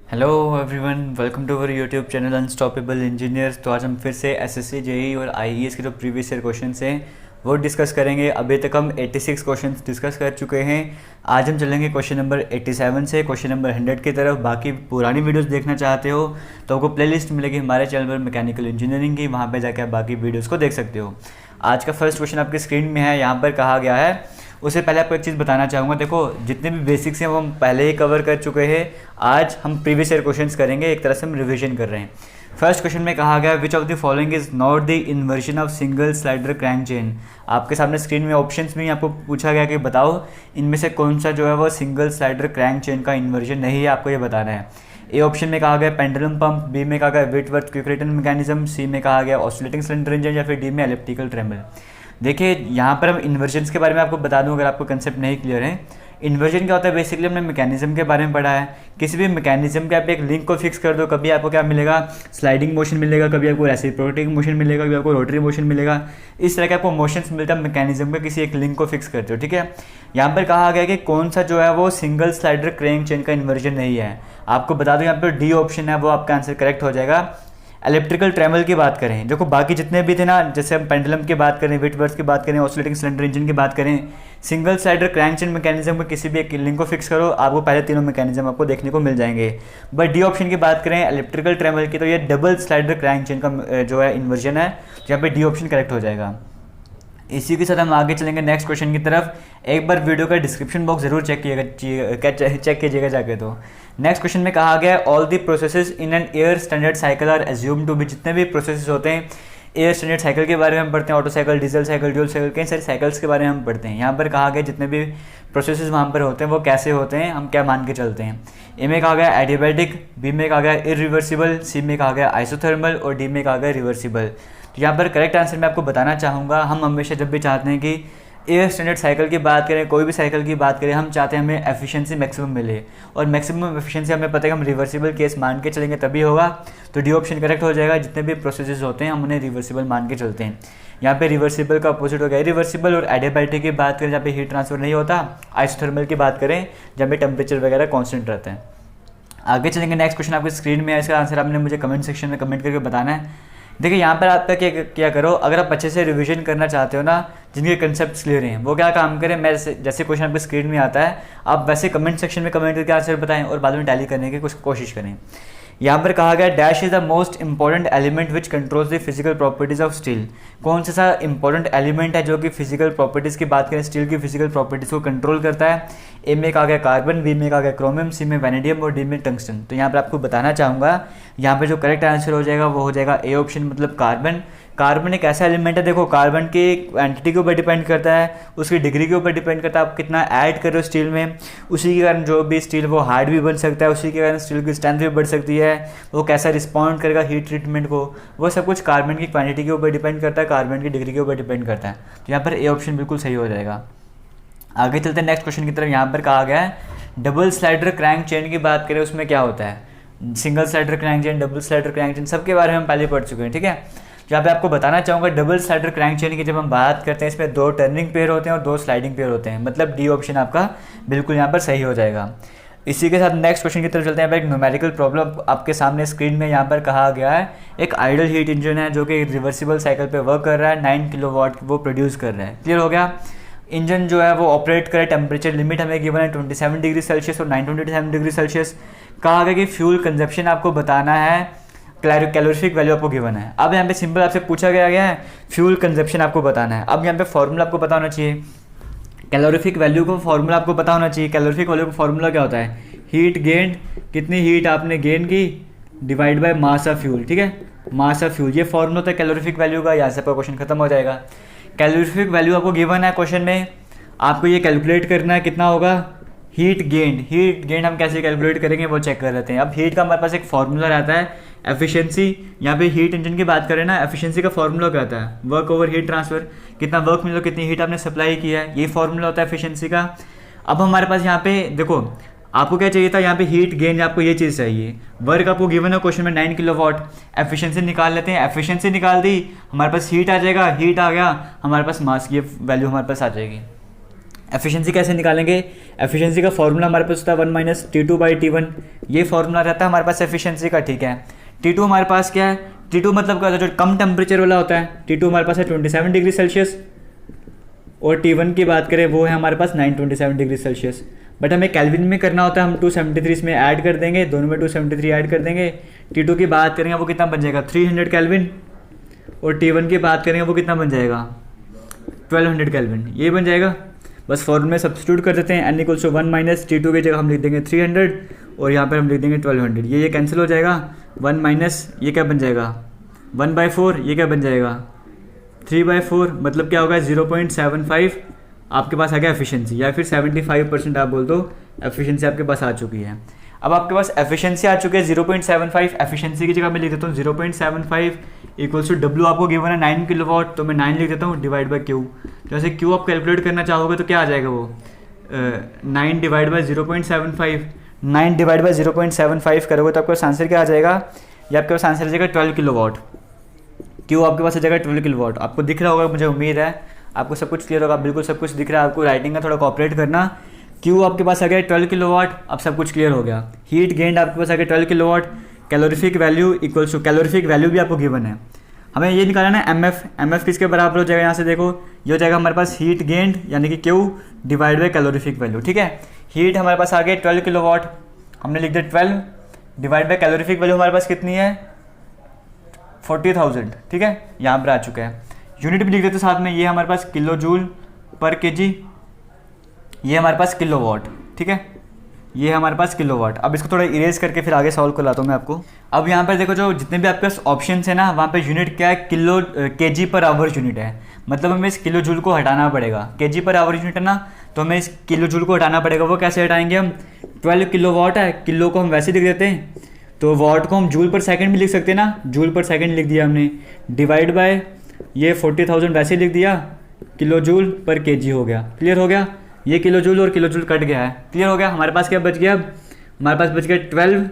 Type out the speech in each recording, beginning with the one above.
Hello everyone, welcome to our YouTube channel unstoppable engineers. तो आज हम फिर से एसएससी जेईई और आईईएस के जो प्रीवियस ईयर क्वेश्चन हैं वो डिस्कस करेंगे। अभी तक हम 86 क्वेश्चन डिस्कस कर चुके हैं। आज हम चलेंगे क्वेश्चन नंबर 87 से क्वेश्चन नंबर 100 की तरफ। बाकी पुरानी वीडियोस देखना चाहते हो तो आपको प्लेलिस्ट मिलेगी हमारे चैनल पर मैकेनिकल इंजीनियरिंग की, वहाँ पर जाकर आप बाकी वीडियोज़ को देख सकते हो। आज का फर्स्ट क्वेश्चन आपकी स्क्रीन में है। यहाँ पर कहा गया है, उससे पहले आपको एक चीज़ बताना चाहूँगा। देखो, जितने भी बेसिक्स हैं वो हम पहले ही कवर कर चुके हैं। आज हम प्रीवियस ईयर क्वेश्चंस करेंगे, एक तरह से हम रिवीजन कर रहे हैं। फर्स्ट क्वेश्चन में कहा गया, which of the following is not the inversion of single slider crank chain. आपके सामने स्क्रीन में ऑप्शंस में आपको पूछा गया कि बताओ इनमें से कौन सा जो है वो सिंगल स्लाइडर क्रैंक चेन का इन्वर्जन नहीं है, आपको ये बताना है। ए ऑप्शन में कहा गया पेंडुलम पंप, बी में कहा गया व्हिटवर्थ क्विक रिटर्न मैकेनिज्म, सी में कहा गया ऑसिलेटिंग सिलेंडर इंजन, या फिर डी में एलिप्टिकल ट्रेमल। देखिए, यहाँ पर हम इन्वर्जन्स के बारे में आपको बता दूं अगर आपको कंसेप्ट नहीं क्लियर है। इन्वर्जन क्या होता है, बेसिकली हमने मैकेनिज्म के बारे में पढ़ा है। किसी भी मैकेनिज्म के आप एक लिंक को फिक्स कर दो, कभी आपको क्या मिलेगा, स्लाइडिंग मोशन मिलेगा, कभी आपको रेसिप्रोकेटिंग मोशन मिलेगा, कभी आपको रोटरी मोशन मिलेगा। इस तरह के आपको मोशंस मिलता है मैकेनिज्म का, किसी एक लिंक को फिक्स करते हो, ठीक है। यहाँ पर कहा गया कि कौन सा जो है वो सिंगल स्लाइडर क्रैंक चेन का इन्वर्जन नहीं है। आपको बता दो, यहाँ पर डी ऑप्शन है वो आपका आंसर करेक्ट हो जाएगा। इलेक्ट्रिकल ट्रेमल की बात करें, देखो बाकी जितने भी थे ना, जैसे हम पेंडुलम की बात करें, व्हिटवर्थ की बात करें, ऑसिलेटिंग सिलेंडर इंजन की बात करें, single slider crank chain mechanism में किसी भी एक लिंक को फिक्स करो, आपको पहले तीनों मैकेनिज्म आपको देखने को मिल जाएंगे। बट डी ऑप्शन की बात करें इलेक्ट्रिकल ट्रेमल की, तो ये डबल स्लाइडर क्रैंक चेन का जो है इन्वर्जन है, यहाँ पे डी ऑप्शन करेक्ट हो जाएगा। इसी के साथ हम आगे चलेंगे नेक्स्ट क्वेश्चन की तरफ। एक बार वीडियो का डिस्क्रिप्शन बॉक्स जरूर चेक कीजिएगा जाके। तो नेक्स्ट क्वेश्चन में कहा गया, all the processes in an air standard cycle are assume to be. जितने भी प्रोसेसेस होते हैं एयर स्टैंडर्ड साइकिल के बारे में हम पढ़ते हैं, auto cycle, diesel cycle, dual cycle, कई सारे साइकिल्स के बारे में हम पढ़ते हैं। यहाँ पर कहा गया जितने भी प्रोसेसेस वहाँ पर होते हैं वो कैसे होते हैं, हम क्या मान के चलते हैं। ए में कहा गया एडियाबैटिक, बी में कहा गया इरिवर्सिबल, सी में कहा गया आइसोथर्मल और डी में कहा गया रिवर्सिबल। तो यहाँ पर करेक्ट आंसर मैं आपको बताना चाहूँगा। हम हमेशा जब भी चाहते हैं कि एयर स्टैंडर्ड साइकिल की बात करें, कोई भी साइकिल की बात करें, हम चाहते हैं हमें एफिशिएंसी मैक्सिमम मिले, और मैक्सिमम एफिशिएंसी हमें पता है कि हम रिवर्सिबल केस मान के चलेंगे तभी होगा। तो डी ऑप्शन करेक्ट हो जाएगा। जितने भी प्रोसेसेस होते हैं हम उन्हें रिवर्सिबल मान के चलते हैं। यहाँ पे रिवर्सिबल का अपोजिट हो गया रिवर्सिबल, और एडियाबैटिक की बात करें जहाँ पे हीट ट्रांसफर नहीं होता, आइसोथर्मल की बात करें जहाँ पे टेम्परेचर वगैरह कॉन्स्टेंट रहता है। आगे चलेंगे, नेक्स्ट क्वेश्चन आपकी स्क्रीन में है, इसका आंसर आपने मुझे कमेंट सेक्शन में कमेंट करके बताना है। देखिए, यहाँ पर आपका क्या करो, अगर आप अच्छे से रिवीजन करना चाहते हो ना, जिनके कंसेप्ट्स क्लियर हैं, वो क्या काम करें, मैं जैसे क्वेश्चन आपकी स्क्रीन में आता है आप वैसे कमेंट सेक्शन में कमेंट करके आंसर बताएं और बाद में टैली करने की कोशिश करें। यहाँ पर कहा गया, dash is the most important element which controls the physical properties of steel. कौन सा इंपॉर्टेंट एलिमेंट है जो कि फिजिकल प्रॉपर्टीज़ की बात करें, स्टील की फिजिकल प्रॉपर्टीज़ को कंट्रोल करता है। ए में कहा गया कार्बन, बी में कहा गया क्रोमियम, सी में वैनेडियम और डी में टंगस्टन। तो यहाँ पर आपको बताना चाहूँगा, यहाँ पे जो करेक्ट आंसर हो जाएगा वो हो जाएगा ए ऑप्शन, मतलब कार्बन। कार्बन एक ऐसा एलिमेंट है, देखो कार्बन की क्वांटिटी के ऊपर डिपेंड करता है, उसकी डिग्री के ऊपर डिपेंड करता है, आप कितना ऐड कर रहे हो स्टील में, उसी के कारण जो भी स्टील वो हार्ड भी बन सकता है, उसी के कारण स्टील की स्ट्रेंथ भी बढ़ सकती है, वो कैसा रिस्पॉन्ड करेगा हीट ट्रीटमेंट को, वो सब कुछ कार्बन की क्वांटिटी के ऊपर डिपेंड करता है, कार्बन की डिग्री के ऊपर डिपेंड करता है। तो यहाँ पर ए ऑप्शन बिल्कुल सही हो जाएगा। आगे चलते हैं नेक्स्ट क्वेश्चन की तरफ। यहाँ पर कहा गया है, डबल स्लाइडर क्रैंक चेन की बात करें उसमें क्या होता है। Single slider crank chain, double slider crank chain, सबके बारे में हम पहले पढ़ चुके हैं, ठीक है। यहाँ पे आपको बताना चाहूँगा, डबल स्लाइडर क्रैंक चेन की जब हम बात करते हैं, इसमें 2 टर्निंग पेयर होते हैं और 2 स्लाइडिंग पेयर होते हैं, मतलब डी ऑप्शन आपका बिल्कुल यहाँ पर सही हो जाएगा। इसी के साथ नेक्स्ट क्वेश्चन की तरफ चलते हैं। एक न्यूमेरिकल प्रॉब्लम आपके सामने स्क्रीन में यहाँ पर कहा गया है, एक आइडल हीट इंजन है जो कि रिवर्सिबल साइकिल पे वर्क कर रहा है, 9 किलोवाट वो प्रोड्यूस कर रहा है। क्लियर हो गया। इंजन जो है वो ऑपरेट करे, टेम्परेचर लिमिट हमें गिवन है 27 डिग्री सेल्सियस और 927 डिग्री सेल्सियस। कहा गया कि फ्यूल कंजप्शन आपको बताना है, कैलोरीफिक वैल्यू आपको गिवन है। अब यहाँ पे सिंपल आपसे पूछा गया है फ्यूल कंजप्शन आपको बताना है। अब यहाँ पे फॉर्मूला आपको पता होना चाहिए, कैलोरीफिक वैल्यू को फॉर्मूला आपको पता होना चाहिए। कैलोरीफिक वैल्यू का फॉर्मूला क्या होता है, हीट गेन, कितनी हीट आपने गेन की divide by mass of fuel, ठीक है, मास ऑफ फ्यूल, ये फॉर्मूला होता है कैलोरीफिक वैल्यू का। यहाँ से आपका क्वेश्चन खत्म हो जाएगा। कैलोरीफिक वैल्यू आपको गिवन है क्वेश्चन में, आपको ये कैलकुलेट करना है कितना होगा हीट गेन। हीट गेन हम कैसे कैलकुलेट करेंगे वो चेक कर लेते हैं। अब हीट का हमारे पास एक फॉर्मूला रहता है एफिशिएंसी। यहाँ पे हीट इंजन की बात करें ना, एफिशिएंसी का फॉर्मूला क्या होता है, वर्क ओवर हीट ट्रांसफर, कितना वर्क मिला, कितनी हीट आपने सप्लाई किया है, ये फॉर्मूला होता है एफिशिएंसी का। अब हमारे पास यहाँ पे देखो, आपको क्या चाहिए था, यहाँ पे हीट गेन, आपको ये चीज़ चाहिए। वर्क आपको गिवन है क्वेश्चन में 9 किलोवाट, एफिशिएंसी निकाल लेते हैं। एफिशिएंसी निकाल दी, हमारे पास हीट आ जाएगा, हीट आ गया, हमारे पास मास, ये वैल्यू हमारे पास आ जाएगी। एफिशिएंसी कैसे निकालेंगे? एफिशिएंसी का फॉर्मूला हमारे पास होता है 1 माइनस T2/T1, ये फॉर्मूला रहता है हमारे पास एफिशिएंसी का, ठीक है। T2 हमारे पास क्या है? T2 मतलब क्या होता है? जो कम टेम्परेचर वाला होता है। T2 हमारे पास है 27 डिग्री सेल्सियस, और T1 की बात करें वो है हमारे पास 927 डिग्री सेल्सियस। बट हमें केल्विन में करना होता है, हम 273 इसमें ऐड कर देंगे, दोनों में 273 ऐड कर देंगे। T2 की बात करेंगे वो कितना बन जाएगा? 300 केल्विन, और T1 की बात करेंगे वो कितना बन जाएगा? 1200 केल्विन, ये बन जाएगा। बस फॉर्मूले में सब्स्टिट्यूट कर देते हैं, n = 1 माइनस T2 की जगह हम लिख देंगे 300, और यहाँ पर हम लिख देंगे 1200। ये कैंसिल हो जाएगा। 1 माइनस ये क्या बन जाएगा? 1/4, ये क्या बन जाएगा? 3/4, मतलब क्या होगा? 0.75 आपके पास आ गया एफिशिएंसी, या फिर 75% आप बोल दो एफिशिएंसी आपके पास आ चुकी है। अब आपके पास एफिशिएंसी आ चुकी है 0.75, एफिशिएंसी की जगह मैं लिख देता हूँ 0.75 = W आपको गिवन है 9 किलोवाट, तो मैं 9 लिख देता हूँ डिवाइड बाई Q। जैसे Q आप कैलकुलेट करना चाहोगे तो क्या आ जाएगा वो 9 डिवाइड बाई 0.75, 9 डिवाइड बाई 0.75 करोगे तो आपके पास आंसर क्या आ जाएगा? ये आपके पास आंसर आ जाएगा 12 किलोवाट। Q आपके पास आ जाएगा 12 किलोवाट। आपको दिख रहा होगा, मुझे उम्मीद है आपको सब कुछ क्लियर होगा, बिल्कुल सब कुछ दिख रहा है आपको। राइटिंग का थोड़ा कॉपरेट करना। Q आपके पास आ गया 12 किलोवाट, अब सब कुछ क्लियर हो गया। हीट गेंड आपके पास आ गया 12 kilowatt. Calorific value equals to, calorific value भी आपको गिवन है, हमें ये निकालना है MF। MF किसके बराबर हो जाएगा? यहाँ से देखो, ये हो जाएगा हमारे पास हीट गेंड यानी कि Q divide by calorific value, ठीक है। हीट हमारे पास आ गया 12 किलोवाट, हमने लिख दिया 12 डिवाइड बाई कैलोरीफिक वैल्यू हमारे पास कितनी है? 40,000, ठीक है, यहाँ पर आ चुका है। यूनिट भी लिख देते साथ में, ये हमारे पास किलो जूल पर kg, ये हमारे पास किलोवाट, ठीक है, ये हमारे पास किलोवाट। अब इसको थोड़ा इरेज करके फिर आगे सॉल्व कर लाता हूँ मैं आपको। अब यहाँ पर देखो, जो जितने भी आपके पास ऑप्शन है ना, वहाँ पे यूनिट क्या है? Kilo kg per hour unit है, मतलब हमें इस किलो जूल को हटाना पड़ेगा। kg पर आवर यूनिट है ना, तो हमें इस किलो जूल को हटाना पड़ेगा। वो कैसे हटाएंगे हम? 12 किलोवाट है, किलो को हम वैसे लिख देते हैं, तो वाट को हम जूल पर सेकेंड भी लिख सकते हैं ना, जूल पर सेकेंड लिख दिया हमने, डिवाइड बाय ये 40,000 वैसे लिख दिया, किलो जूल पर kg हो गया। क्लियर हो गया? ये किलो जूल और किलो जूल कट गया है, क्लियर हो गया। हमारे पास क्या बच गया? अब हमारे पास बच गया 12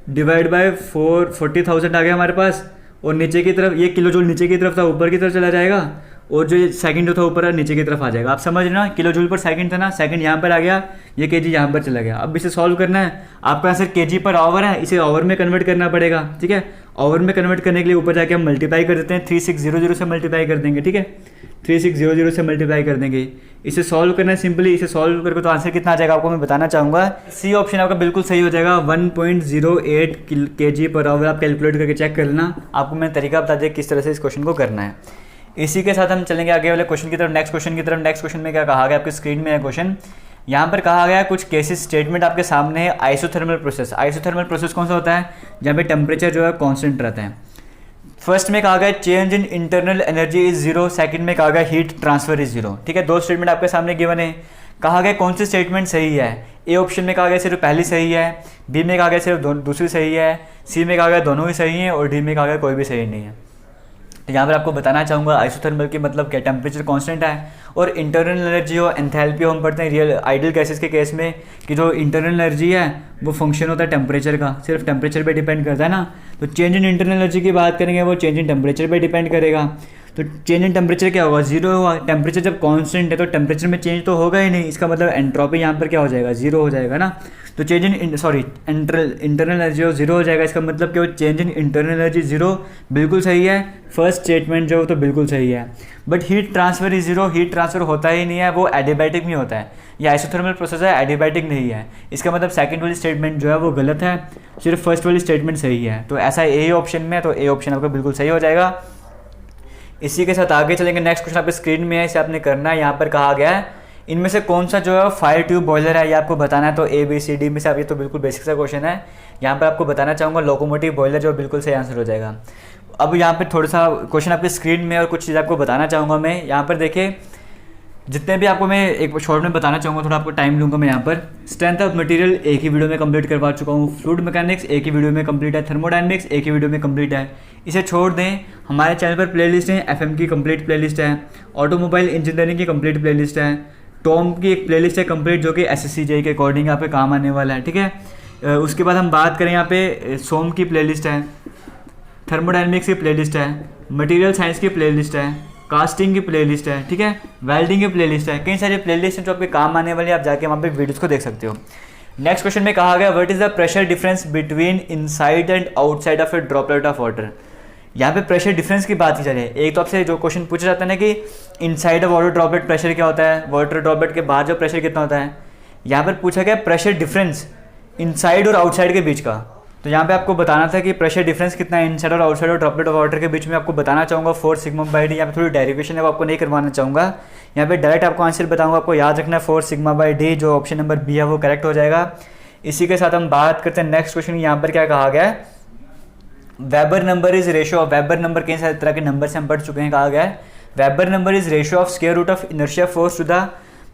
डिवाइड बाय 40,000 आ गया हमारे पास, और नीचे की तरफ ये किलो जूल नीचे की तरफ था, ऊपर की तरफ चला जाएगा, और जो सेकंड जो था ऊपर नीचे की तरफ आ जाएगा। आप समझ रहे ना, किलो जूल पर सेकंड था ना, सेकंड यहाँ पर आ गया, ये kg यहाँ पर चला गया। अब इसे सॉल्व करना है, आपका आंसर kg पर आवर है, इसे आवर में कन्वर्ट करना पड़ेगा, ठीक है। आवर में कन्वर्ट करने के लिए ऊपर जाके हम मल्टीप्लाई कर देते हैं, 3600 से मल्टीप्लाई कर देंगे, ठीक है, 3600 से मल्टीप्लाई कर देंगे। इसे सॉल्व करना है सिंपली, इसे सॉल्व करके तो आंसर कितना आ जाएगा आपको मैं बताना चाहूँगा। सी ऑप्शन आपका बिल्कुल सही हो जाएगा, 1.08 kg पर आवर। आप कैलकुलेट करके चेक कर लेना, आपको मैंने तरीका बता दिया किस तरह से इस क्वेश्चन को करना है। इसी के साथ हम चलेंगे आगे वाले क्वेश्चन की तरफ, नेक्स्ट क्वेश्चन की तरफ। नेक्स्ट क्वेश्चन में क्या कहा गया? आपकी स्क्रीन में है क्वेश्चन, यहाँ पर कहा गया कुछ केसेस स्टेटमेंट आपके सामने है। आइसोथर्मल प्रोसेस, आइसोथर्मल प्रोसेस कौन सा होता है? जहाँ पे टेम्परेचर जो है कांस्टेंट रहता है। फर्स्ट में कहा गया change in internal energy is zero, second में कहा गया हीट ट्रांसफर इज जीरो, ठीक है। दो स्टेटमेंट आपके सामने गिवन है। कहा गया कौन सी स्टेटमेंट सही है? ए ऑप्शन में कहा गया सिर्फ पहली सही है, बी में कहा गया सिर्फ दूसरी सही है, सी में कहा गया दोनों ही सही हैं, और डी में कहा गया कोई भी सही नहीं है। तो यहाँ पर आपको बताना चाहूँगा आइसोथर्मल की मतलब क्या? टेम्परेचर कांस्टेंट है, और इंटरनल एनर्जी और एंथैल्पी हम पढ़ते हैं रियल आइडियल गैसेस के केस में कि जो इंटरनल एनर्जी है वो फंक्शन होता है टेम्परेचर का, सिर्फ टेम्परेचर पे डिपेंड करता है ना। तो चेंज इन इंटरनल एनर्जी की बात करेंगे, वो चेंज इन टेम्परेचर पे डिपेंड करेगा। तो चेंज इन टेम्परेचर क्या होगा? जीरो होगा। टेम्परेचर जब कांस्टेंट है तो टेम्परेचर में चेंज तो होगा ही नहीं, इसका मतलब एंट्रोपी यहाँ पर क्या हो जाएगा? जीरो हो जाएगा ना। तो change in internal energy zero हो जाएगा, इसका मतलब क्या? Change in internal energy zero, बिल्कुल सही है। फर्स्ट स्टेटमेंट जो तो बिल्कुल सही है। But heat transfer is zero, heat transfer होता ही नहीं है, वो एडियाबैटिक में होता है। ये आइसोथर्मल प्रोसेस है, एडियाबैटिक नहीं है। इसका मतलब सेकंड वाली स्टेटमेंट जो है वो गलत है, सिर्फ फर्स्ट वाली स्टेटमेंट सही है। तो ऐसा ए ऑप्शन में, तो ए ऑप्शन आपका बिल्कुल सही हो जाएगा। इसी के साथ आगे चलेंगे। नेक्स्ट क्वेश्चन आपके स्क्रीन में है, इसे आपने करना है। यहाँ पर कहा गया है इनमें से कौन सा जो है फायर ट्यूब बॉयलर है, ये आपको बताना है। तो ए बी सी डी में से आप, ये तो बिल्कुल बेसिक सा क्वेश्चन है। यहाँ पर आपको बताना चाहूँगा लोकोमोटिव बॉयलर जो बिल्कुल सही आंसर हो जाएगा। अब यहाँ पे थोड़ा सा क्वेश्चन आपके स्क्रीन में और कुछ चीज़ आपको बताना चाहूँगा मैं। यहाँ पर देखिए, जितने भी आपको मैं एक शॉर्ट में बताना चाहूँगा, थोड़ा आपको टाइम लूँगा मैं यहाँ पर। स्ट्रेंथ ऑफ मटेरियल एक ही वीडियो में कंप्लीट करवा चुका हूँ, फ्लूइड मैकेनिक्स एक ही वीडियो में कंप्लीट है, थर्मोडायनेमिक्स एक ही वीडियो में कंप्लीट है। इसे छोड़ दें, हमारे चैनल पर प्लेलिस्ट है, एफएम की कंप्लीट प्लेलिस्ट है, ऑटोमोबाइल इंजीनियरिंग की कंप्लीट प्लेलिस्ट है, टॉम की एक प्लेलिस्ट है कंप्लीट जो कि एसएससी जेईई के अकॉर्डिंग यहाँ पे काम आने वाला है, ठीक है। उसके बाद हम बात करें यहाँ पे सोम की प्लेलिस्ट है, थर्मोडायनेमिक्स की प्लेलिस्ट है, मटेरियल साइंस की प्लेलिस्ट है, कास्टिंग की प्लेलिस्ट है, ठीक है, वेल्डिंग की प्लेलिस्ट है, कई सारी प्लेलिस्ट हैं जो आपके काम आने वाली है, आप जाके वहाँ पे वीडियोस को देख सकते हो। नेक्स्ट क्वेश्चन में कहा गया what is the pressure difference between inside and outside of A droplet of water. यहाँ पे प्रेशर डिफरेंस की बात की जा रही है। एक तो आपसे जो क्वेश्चन पूछा जाता है ना कि inside of water droplet pressure क्या होता है, वाटर ड्रॉपलेट के बाद जो प्रेशर कितना होता है, यहाँ पर पूछा गया प्रेशर डिफरेंस इनसाइड और आउटसाइड के बीच का। तो यहाँ पे आपको बताना था कि प्रेशर डिफरेंस कितना है इनसाइड और आउटसाइड और ड्रॉपलेट ऑफ वाटर के बीच में। आपको बताना चाहूँगा 4 सिग्मा बाई डी। यहाँ पे थोड़ी डेरिवेशन है वो आपको नहीं करवाना चाहूँगा, यहाँ पे डायरेक्ट आपको आंसर बताऊँगा। आपको याद रखना है 4 सिग्मा बाई डी, जो ऑप्शन नंबर बी है वो करेक्ट हो जाएगा। इसी के साथ हम बात करते हैं नेक्स्ट क्वेश्चन। यहाँ पर क्या कहा गया है, Weber number is ratio of, weber number कई सारे तरह के नंबर से हम पढ़ चुके हैं। कहा गया है Weber number is ratio of square root of inertia force to the,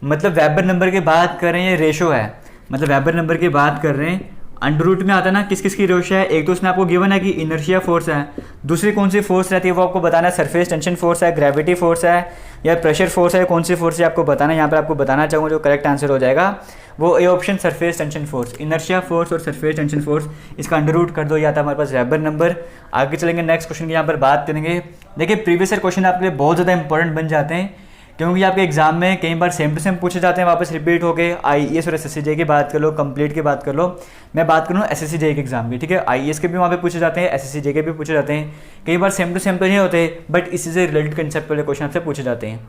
मतलब वेबर नंबर की बात कर रहे हैं, ये रेशो है, मतलब वेबर नंबर की बात कर रहे हैं। अंडर रूट में आता है ना किस किस की रेशो है, एक तो उसने आपको गिवन है कि इनर्शिया फोर्स है, दूसरी कौन सी फोर्स रहती है वो आपको बताना है, सरफेस टेंशन फोर्स है, ग्रेविटी फोर्स है या प्रेशर फोर्स है, कौन सी फोर्स है आपको बताना है। यहाँ पर आपको बताना चाहूँगा जो करेक्ट आंसर हो जाएगा वो A option surface tension force, inertia force और सरफेस टेंशन फोर्स, इसका अंडर रूट कर दो, या था हमारे पास वेबर नंबर। आगे चलेंगे नेक्स्ट क्वेश्चन की यहाँ पर बात करेंगे। देखिए प्रीवियस ईयर क्वेश्चन आपके लिए बहुत ज़्यादा इंपॉर्टेंट बन जाते हैं क्योंकि आपके एग्जाम में कई बार सेम टू सेम पूछे जाते हैं, वापस रिपीट होके। आईईएस और एसएससी जेईई की बात कर लो, कंप्लीट की बात कर लो, मैं बात करूँ एसएससी जेईई के एग्जाम की, ठीक है। आईईएस के भी वहाँ पे पूछे जाते हैं, एसएससी जेईई के भी पूछे जाते हैं। कई बार सेम टू सेम तो नहीं होते, बट इसी से रिलेटेड कंसेप्ट वाले क्वेश्चन आपसे पूछे जाते हैं।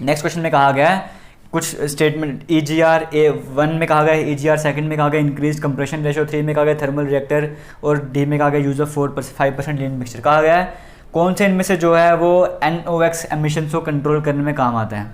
नेक्स्ट क्वेश्चन में कहा गया है कुछ स्टेटमेंट, ईजीआर A1 में कहा गया है, ईजीआर सेकंड में कहा गया इंक्रीज कंप्रेशन रेशो, 3 में कहा गया थर्मल रिएक्टर, और डी में कहा गया यूज ऑफ 5% लीन मिक्सचर। कहा गया है कौन से इनमें से जो है वो NOx एमिशन को कंट्रोल करने में काम आता है।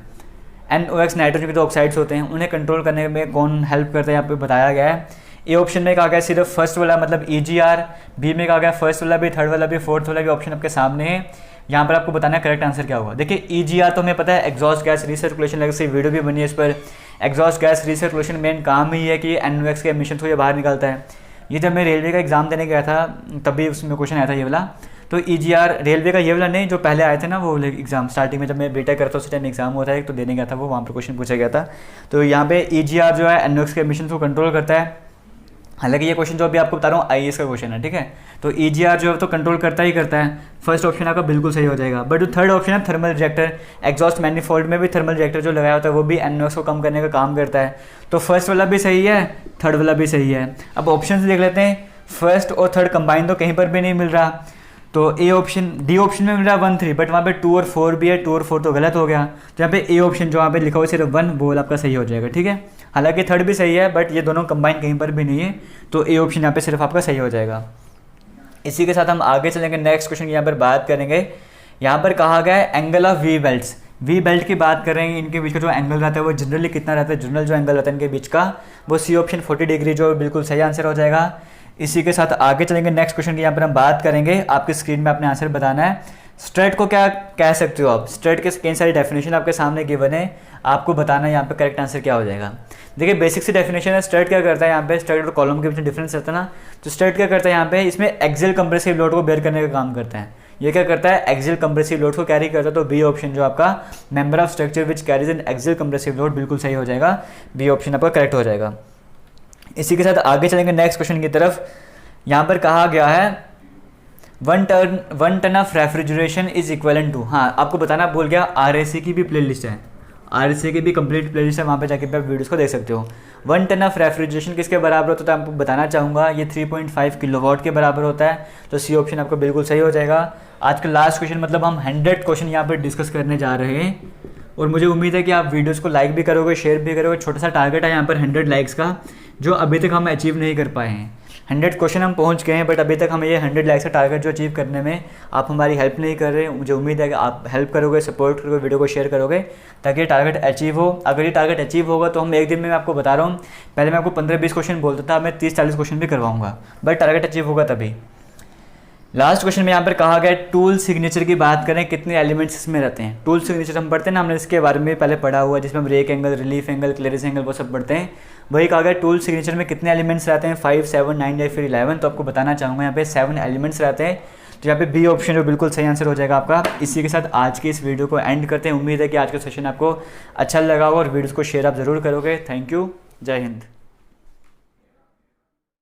NOx नाइट्रोजन के जो ऑक्साइड्स होते हैं उन्हें कंट्रोल करने में कौन हेल्प करता है, यहाँ पे बताया गया है। ए ऑप्शन में कहा गया सिर्फ फर्स्ट वाला मतलब ईजीआर, बी में कहा गया फर्स्ट वाला भी, थर्ड वाला भी, फोर्थ वाला भी ऑप्शन आपके सामने है। यहाँ पर आपको बताना है करेक्ट आंसर क्या होगा। देखिए ईजीआर तो हमें पता है एग्जॉस्ट गैस रीसर्कुलेशन, लगभग से वीडियो भी बनी है इस पर। एग्जॉस्ट गैस रीसर्कुलेशन मेन काम ही है कि NOx के एमिशन को ये बाहर निकालता है। ये जब मैं रेलवे का एग्जाम देने गया था तभी उसमें क्वेश्चन आया था ये वाला। तो ईजीआर रेलवे का ये वाला नहीं, जो पहले आए थे ना वो एग्जाम स्टार्टिंग में जब मैं बीटेक करता उस टाइम एग्जाम होता है तो देने गया था वो, वहाँ पर क्वेश्चन पूछा गया था। तो यहाँ पे ईजीआर जो है NOx के एमिशन को कंट्रोल करता है। हालांकि ये क्वेश्चन जो अभी आपको बता रहा हूँ आईएएस का क्वेश्चन है, ठीक है। तो ईजीआर जो है तो कंट्रोल करता ही करता है। फर्स्ट ऑप्शन आपका बिल्कुल सही हो जाएगा। बट जो थर्ड ऑप्शन है थर्मल रिएक्टर, एग्जॉस्ट मैनिफोल्ड में भी थर्मल रिएक्टर जो लगाया होता है वो भी NOx को कम करने का काम करता है। तो फर्स्ट वाला भी सही है, थर्ड वाला भी सही है। अब ऑप्शन देख लेते हैं, फर्स्ट और थर्ड कंबाइन तो कहीं पर भी नहीं मिल रहा। तो ए ऑप्शन, डी ऑप्शन में मिल रहा है 1, 3, बट वहाँ पे 2 और 4 भी है, 2 और 4 तो गलत हो गया। तो यहाँ पे ए ऑप्शन जो वहाँ पे लिखा हुआ सिर्फ 1 वो आपका सही हो जाएगा, ठीक है। हालांकि थर्ड भी सही है बट ये दोनों कंबाइन कहीं पर भी नहीं है, तो ए ऑप्शन यहाँ पे सिर्फ आपका सही हो जाएगा। इसी के साथ हम आगे चलेंगे नेक्स्ट क्वेश्चन की यहाँ पर बात करेंगे। यहाँ पर कहा गया है angle of V belts, V belt की बात कर रहे हैं, इनके बीच का जो एंगल रहता है वो जनरली कितना रहता है, जनरल जो एंगल रहता है इनके बीच का वो सी ऑप्शन 40 डिग्री जो बिल्कुल सही आंसर हो जाएगा। इसी के साथ आगे चलेंगे नेक्स्ट क्वेश्चन की यहाँ पर हम बात करेंगे। आपकी स्क्रीन में अपने आंसर बताना है। स्ट्रेट को क्या कह सकते हो आप, स्ट्रेट के कई सारी डेफिनेशन आपके सामने गिवन है, आपको बताना है यहाँ पे करेक्ट आंसर क्या हो जाएगा। देखिए बेसिक सी डेफिनेशन है, स्ट्रेट क्या करता है यहाँ पे, स्ट्रेट और कॉलम के बीच में डिफरेंस रहता है ना, तो स्ट्रेट क्या करता है यहाँ पे, इसमें एक्सियल कंप्रेसिव लोड को बेयर करने का काम करता है। ये क्या करता है, एक्सियल कंप्रेसिव लोड को कैरी करता है। तो बी ऑप्शन जो आपका member of structure which carries N axial compressive load बिल्कुल सही हो जाएगा, बी ऑप्शन आपका करेक्ट हो जाएगा। इसी के साथ आगे चलेंगे नेक्स्ट क्वेश्चन की तरफ। यहाँ पर कहा गया है 1 ton of refrigeration is equivalent to, हाँ आपको बताना भूल गया, RAC की भी प्लेलिस्ट है, RAC की भी कंप्लीट प्लेलिस्ट है, वहाँ पे जाके आप वीडियोस को देख सकते हो। 1 टन ऑफ रेफ्रिजरेशन किसके बराबर होता है, आपको बताना चाहूँगा ये 3.5 किलोवाट के बराबर होता है। तो सी ऑप्शन आपको बिल्कुल सही हो जाएगा। आज का लास्ट क्वेश्चन, मतलब हम 100 क्वेश्चन यहाँ पर डिस्कस करने जा रहे हैं और मुझे उम्मीद है कि आप वीडियोज़ को लाइक भी करोगे, शेयर भी करोगे। छोटा सा टारगेट है यहाँ पर 100 लाइक्स का, जो अभी तक हम अचीव नहीं कर पाए हैं। 100 क्वेश्चन हम पहुंच गए हैं बट अभी तक हमें ये 100 लाइक्स का टारगेट जो अचीव करने में आप हमारी हेल्प नहीं कर रहे। मुझे उम्मीद है कि आप हेल्प करोगे, सपोर्ट करोगे, वीडियो को शेयर करोगे ताकि ये टारगेट अचीव हो। अगर ये टारगेट अचीव होगा तो हम एक दिन में, मैं आपको बता रहा हूँ, पहले मैं आपको 15-20 क्वेश्चन बोलता था, मैं 30-40 क्वेश्चन भी करवाऊँगा, बट टारगेट अचीव होगा तभी। लास्ट क्वेश्चन में यहाँ पर कहा गया टूल सिग्नेचर की बात करें, कितने एलिमेंट्स इसमें रहते हैं। टूल सिग्नेचर हम पढ़ते हैं ना, हमने इसके बारे में पहले पढ़ा हुआ है, जिसमें हम rake angle, relief angle, clearance angle वो सब पढ़ते हैं। वही कहा गया टूल सिग्नेचर में कितने एलिमेंट्स रहते हैं, 5, 7, 9 या फिर 11। तो आपको बताना चाहूँगा यहाँ पे 7 एलिमेंट्स रहते हैं। तो यहाँ पे बी ऑप्शन जो बिल्कुल सही आंसर हो जाएगा आपका। इसी के साथ आज की इस वीडियो को एंड करते हैं। उम्मीद है कि आज का सेशन आपको अच्छा लगा होगा और वीडियोज़ को शेयर आप ज़रूर करोगे। थैंक यू, जय हिंद।